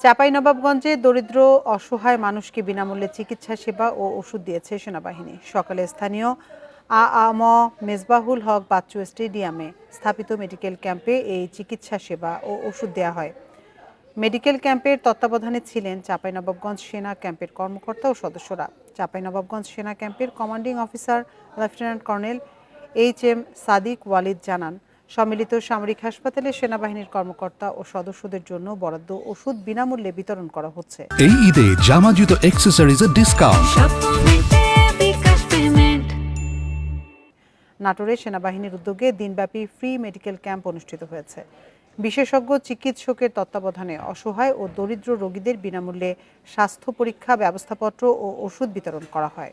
চাঁপাইনবাবগঞ্জে দরিদ্র অসহায় মানুষকে বিনামূল্যে চিকিৎসা সেবা ও ওষুধ দিয়েছে সেনাবাহিনী। সকালে স্থানীয় আ.আ.ম মেজবাহুল হক বাচ্চু স্টেডিয়ামে স্থাপিত মেডিকেল ক্যাম্পে এই চিকিৎসা সেবা ও ওষুধ দেওয়া হয়। মেডিকেল ক্যাম্পের তত্ত্বাবধানে ছিলেন চাঁপাইনবাবগঞ্জ সেনা ক্যাম্পের কর্মকর্তা ও সদস্যরা। চাঁপাইনবাবগঞ্জ সেনা ক্যাম্পের commanding officer lieutenant colonel H M. Sadiq Walid জানান, সম্মিলিত সামরিক হাসপাতালে সেনাবাহিনীর কর্মকর্তা ও সদস্যদের জন্য বরাদ্দ ওষুধ বিনামূল্যে বিতরণ করা হচ্ছে। এই ঈদে জামা জুতো অ্যাক্সেসরিজের ডিসকাউন্ট। নাটোরে সেনাবাহিনীর উদ্যোগে দিনব্যাপী ফ্রি মেডিকেল ক্যাম্প অনুষ্ঠিত হয়েছে। বিশেষজ্ঞ চিকিৎসকের তত্ত্বাবধানে অসহায় ও দরিদ্র রোগীদের বিনামূল্যে স্বাস্থ্য পরীক্ষা, ব্যবস্থাপত্র ও ওষুধ বিতরণ করা হয়।